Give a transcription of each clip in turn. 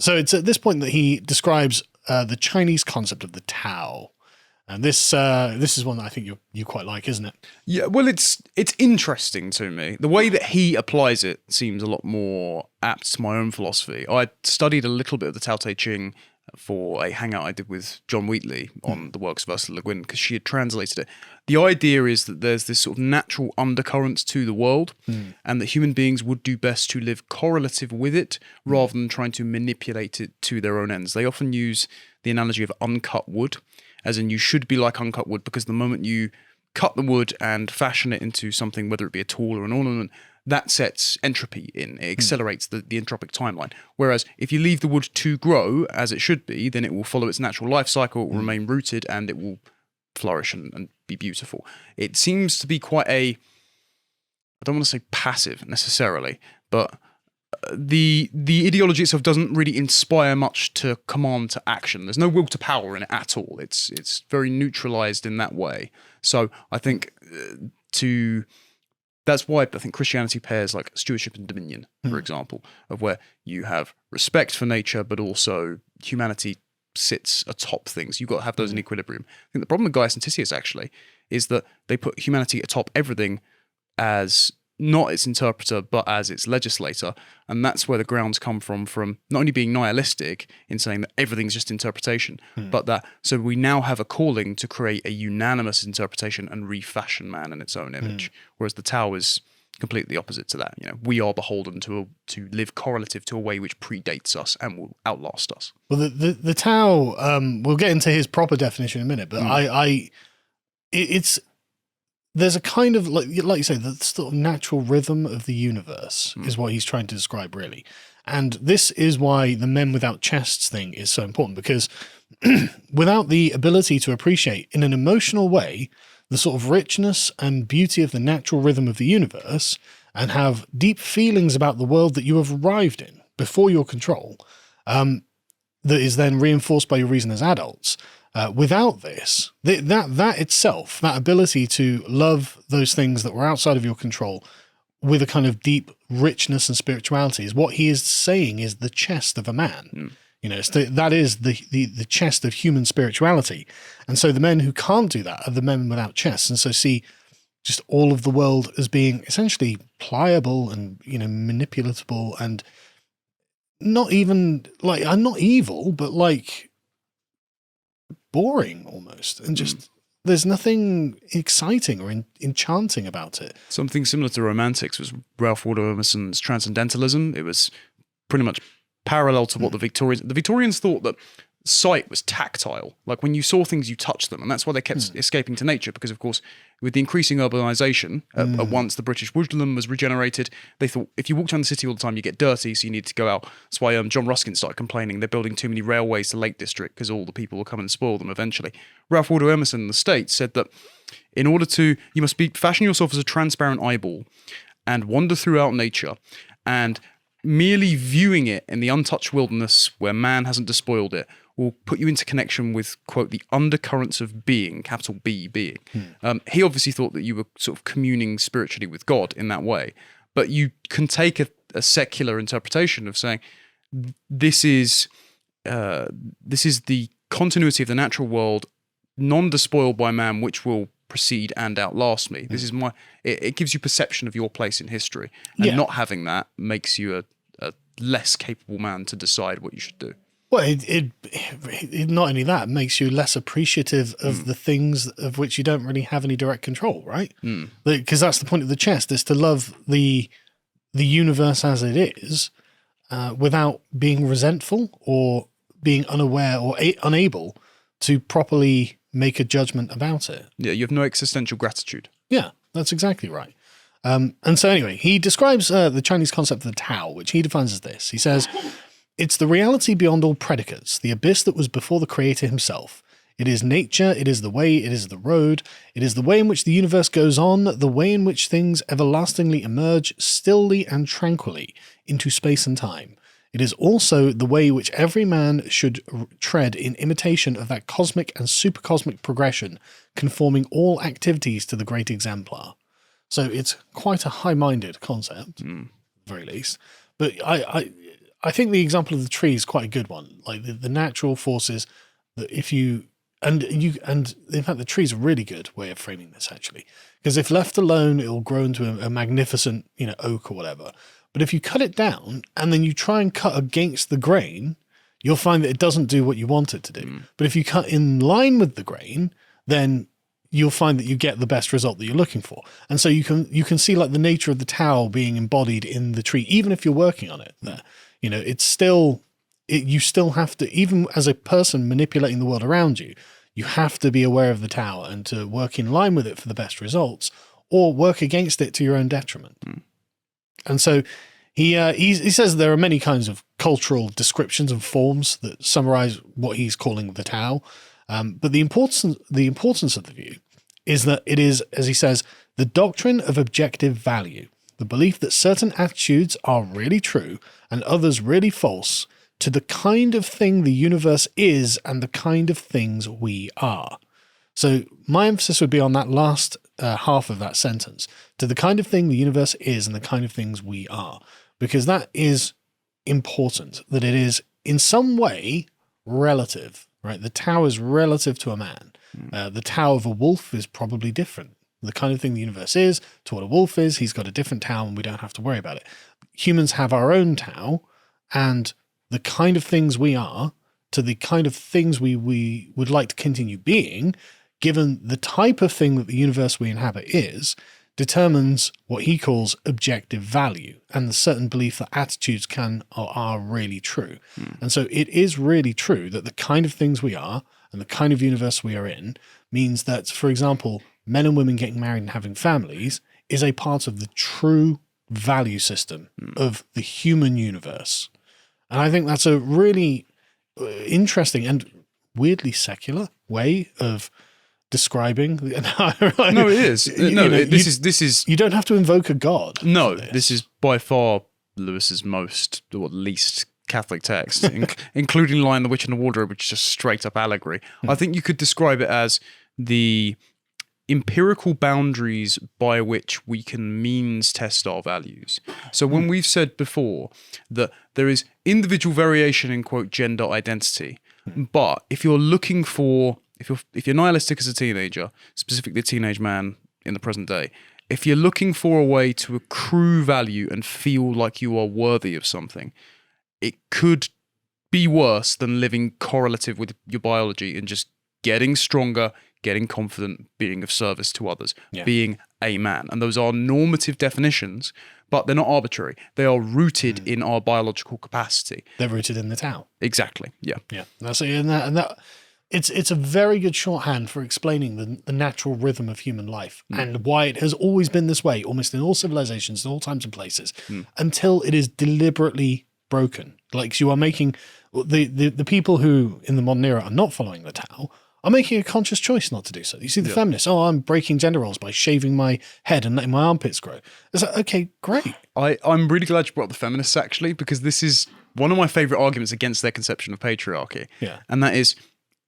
So it's at this point that he describes the Chinese concept of the Tao. And this is one that I think you quite like, isn't it? Yeah, well, it's interesting to me. The way that he applies it seems a lot more apt to my own philosophy. I studied a little bit of the Tao Te Ching for a hangout I did with John Wheatley on the works of Ursula Le Guin, because she had translated it. The idea is that there's this sort of natural undercurrents to the world, and that human beings would do best to live correlative with it rather than trying to manipulate it to their own ends. They often use the analogy of uncut wood, as in you should be like uncut wood, because the moment you cut the wood and fashion it into something, whether it be a tool or an ornament, that sets entropy in. It accelerates the entropic timeline. Whereas if you leave the wood to grow as it should be, then it will follow its natural life cycle, it will remain rooted, and it will flourish and be beautiful. It seems to be quite I don't want to say passive necessarily, but the ideology itself doesn't really inspire much to command to action. There's no will to power in it at all. It's very neutralized in that way. So I think that's why I think Christianity pairs like stewardship and dominion, for example, of where you have respect for nature, but also humanity sits atop things. You've got to have those in equilibrium. I think the problem with Gaius and Titius actually is that they put humanity atop everything as not its interpreter, but as its legislator. And that's where the grounds come from not only being nihilistic in saying that everything's just interpretation, but that, so we now have a calling to create a unanimous interpretation and refashion man in its own image. Whereas the Tao is completely opposite to that. You know, we are beholden to live correlative to a way which predates us and will outlast us. Well, the Tao, we'll get into his proper definition in a minute, but there's a kind of, like you say, the sort of natural rhythm of the universe is what he's trying to describe, really. And this is why the men without chests thing is so important, because without the ability to appreciate in an emotional way the sort of richness and beauty of the natural rhythm of the universe, and have deep feelings about the world that you have arrived in before your control, that is then reinforced by your reason as adults. Without this, that itself, that ability to love those things that were outside of your control with a kind of deep richness and spirituality, is what he is saying is the chest of a man. You know, that is the chest of human spirituality. And so the men who can't do that are the men without chests, and so see just all of the world as being essentially pliable and, you know, manipulatable, and not even like, I'm not evil, but like boring almost, and just there's nothing exciting or enchanting about it. Something similar to Romantics was Ralph Waldo Emerson's Transcendentalism. It was pretty much parallel to what the Victorians thought, that sight was tactile. Like when you saw things, you touched them, and that's why they kept escaping to nature, because of course with the increasing urbanization, at once the British woodland was regenerated, they thought if you walked around the city all the time you get dirty, so you need to go out. That's why John Ruskin started complaining they're building too many railways to Lake District, because all the people will come and spoil them eventually. Ralph Waldo Emerson in the States said that in order to, you must fashion yourself as a transparent eyeball and wander throughout nature, and merely viewing it in the untouched wilderness where man hasn't despoiled it will put you into connection with, quote, the undercurrents of being, capital B, being. He obviously thought that you were sort of communing spiritually with God in that way, but you can take a secular interpretation of saying this is the continuity of the natural world, non-despoiled by man, which will precede and outlast me. This is it gives you perception of your place in history, and not having that makes you a less capable man to decide what you should do. Well, it not only that, it makes you less appreciative of the things of which you don't really have any direct control, right? Because that's the point of the chest, is to love the universe as it is, without being resentful or being unaware or unable to properly make a judgment about it. Yeah, you have no existential gratitude. Yeah, that's exactly right. And so anyway, he describes the Chinese concept of the Tao, which he defines as this. He says, it's the reality beyond all predicates, the abyss that was before the Creator himself. It is nature, it is the way, it is the road, it is the way in which the universe goes on, the way in which things everlastingly emerge stilly and tranquilly into space and time. It is also the way which every man should tread in imitation of that cosmic and supercosmic progression, conforming all activities to the great exemplar. So it's quite a high-minded concept, at the very least. But I I think the example of the tree is quite a good one. Like the natural forces that if you and in fact the tree's a really good way of framing this actually, because if left alone it'll grow into a magnificent oak or whatever. But if you cut it down and then you try and cut against the grain, you'll find that it doesn't do what you want it to do. But if you cut in line with the grain, then you'll find that you get the best result that you're looking for. And so you can see like the nature of the Tao being embodied in the tree, even if you're working on it there. It's still, you still have to, even as a person manipulating the world around you, you have to be aware of the Tao and to work in line with it for the best results, or work against it to your own detriment. And so he says there are many kinds of cultural descriptions and forms that summarize what he's calling the Tao. But the importance of the view is that it is, as he says, the doctrine of objective value, the belief that certain attitudes are really true and others really false to the kind of thing the universe is and the kind of things we are. So my emphasis would be on that last half of that sentence, to the kind of thing the universe is and the kind of things we are, because that is important, that it is in some way relative, right? The Tao is relative to a man. The Tao of a wolf is probably different. The kind of thing the universe is to what a wolf is, he's got a different Tao and we don't have to worry about it. Humans have our own Tao, and the kind of things we are to the kind of things we would like to continue being, given the type of thing that the universe we inhabit is, determines what he calls objective value and the certain belief that attitudes can or are really true. And so it is really true that the kind of things we are and the kind of universe we are in means that, for example, men and women getting married and having families is a part of the true value system of the human universe. And I think that's a really interesting and weirdly secular way of describing. No, it is. This is. You don't have to invoke a god. No, this is by far Lewis's least Catholic text, including Lion, the Witch, and the Wardrobe, which is just straight up allegory. I think you could describe it as the empirical boundaries by which we can means test our values. So when we've said before that there is individual variation in quote gender identity, but if you're looking for if you're nihilistic as a teenager, specifically a teenage man in the present day, if you're looking for a way to accrue value and feel like you are worthy of something, it could be worse than living correlative with your biology and just getting stronger, getting confident, being of service to others, being a man. And those are normative definitions, but they're not arbitrary. They are rooted in our biological capacity. They're rooted in the Tao. Exactly. Yeah. Yeah. That's it. And that it's a very good shorthand for explaining the natural rhythm of human life and why it has always been this way, almost in all civilizations, in all times and places, until it is deliberately broken. Like you are making the people who in the modern era are not following the Tao are making a conscious choice not to do so. You see the feminists, I'm breaking gender roles by shaving my head and letting my armpits grow. It's like, okay, great. I'm really glad you brought up the feminists actually, because this is one of my favorite arguments against their conception of patriarchy. Yeah. And that is,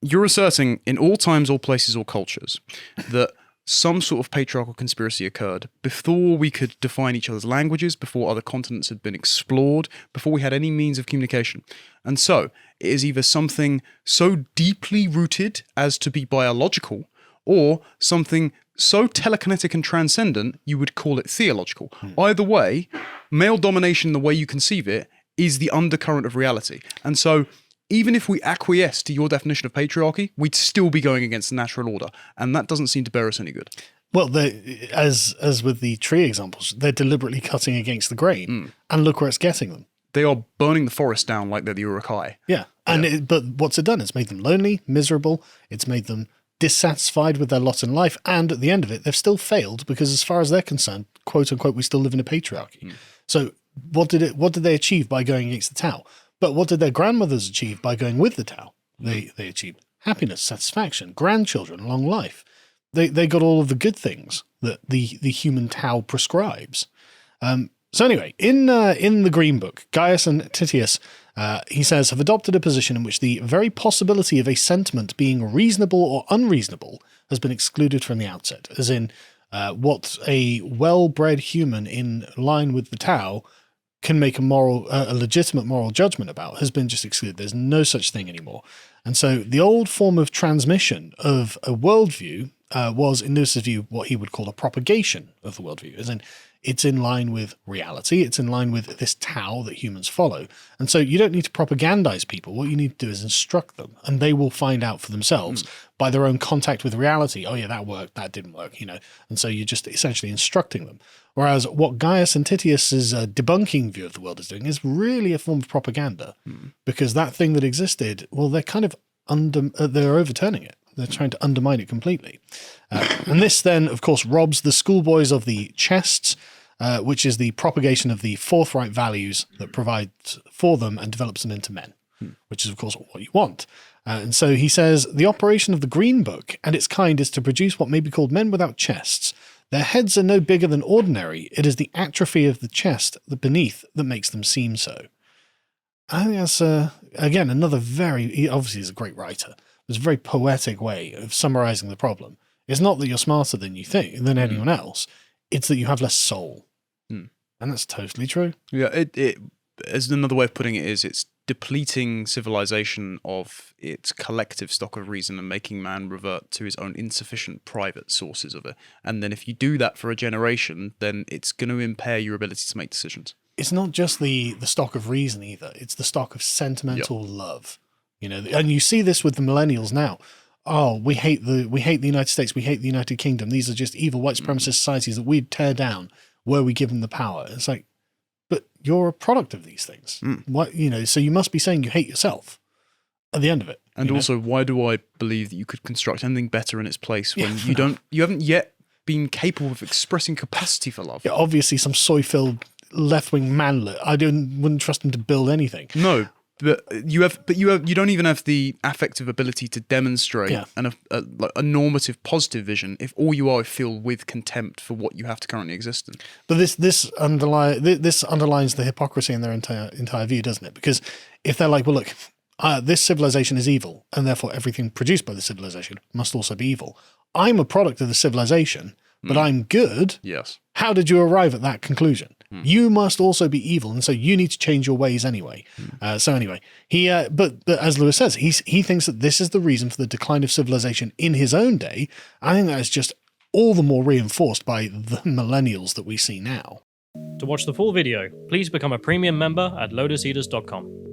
you're asserting in all times, all places, all cultures that some sort of patriarchal conspiracy occurred before we could define each other's languages, before other continents had been explored, before we had any means of communication. And so it is either something so deeply rooted as to be biological, or something so telekinetic and transcendent you would call it theological. Either way, male domination, the way you conceive it, is the undercurrent of reality. And so even if we acquiesce to your definition of patriarchy, we'd still be going against the natural order. And that doesn't seem to bear us any good. Well, as with the tree examples, they're deliberately cutting against the grain. And look where it's getting them. They are burning the forest down like they're the Uruk-hai. Yeah. But what's it done? It's made them lonely, miserable. It's made them dissatisfied with their lot in life. And at the end of it, they've still failed because as far as they're concerned, quote unquote, we still live in a patriarchy. So what did they achieve by going against the Tao? But what did their grandmothers achieve by going with the Tao? They achieved happiness, satisfaction, grandchildren, long life. They got all of the good things that the human Tao prescribes. So anyway, in the Green Book, Gaius and Titius, he says, have adopted a position in which the very possibility of a sentiment being reasonable or unreasonable has been excluded from the outset, as in what a well-bred human in line with the Tao can make a legitimate moral judgment about has been just excluded. There's no such thing anymore. And so the old form of transmission of a worldview was, in Lewis's view, what he would call a propagation of the worldview, as in it's in line with reality. It's in line with this Tao that humans follow. And so you don't need to propagandize people. What you need to do is instruct them, and they will find out for themselves by their own contact with reality. Oh yeah, that worked. That didn't work, And so you're just essentially instructing them. Whereas what Gaius Antitius's debunking view of the world is doing is really a form of propaganda, because that thing that existed, well, they're kind of they're overturning it. They're trying to undermine it completely. And this then, of course, robs the schoolboys of the chests, which is the propagation of the forthright values that provides for them and develops them into men, which is, of course, what you want. And so he says, the operation of the Green Book and its kind is to produce what may be called men without chests. Their heads are no bigger than ordinary. It is the atrophy of the chest beneath that makes them seem so. I think that's, again, another he obviously is a great writer. It's a very poetic way of summarizing the problem. It's not that you're smarter than you think, than anyone else. It's that you have less soul. And that's totally true. Yeah, it as another way of putting it is, it's depleting civilization of its collective stock of reason and making man revert to his own insufficient private sources of it. And then if you do that for a generation, then it's going to impair your ability to make decisions. It's not just the stock of reason either. It's the stock of sentimental love. And you see this with the millennials now. Oh, we hate the United States. We hate the United Kingdom. These are just evil white supremacist societies that we'd tear down were we given the power. It's like, but you're a product of these things. What, so you must be saying you hate yourself at the end of it. And also, why do I believe that you could construct anything better in its place when you haven't yet been capable of expressing capacity for love? Yeah, obviously some soy-filled left-wing manlet. wouldn't trust him to build anything. No. But you don't even have the affective ability to demonstrate a normative positive vision if all you are filled with contempt for what you have to currently exist in. But this underlines the hypocrisy in their entire view, doesn't it? Because if they're like, well, look, this civilization is evil, and therefore everything produced by the civilization must also be evil. I'm a product of the civilization, but I'm good. Yes. How did you arrive at that conclusion? You must also be evil, and so you need to change your ways anyway. So anyway, but as Lewis says, he thinks that this is the reason for the decline of civilization in his own day. I think that is just all the more reinforced by the millennials that we see now. To watch the full video, please become a premium member at lotuseaters.com.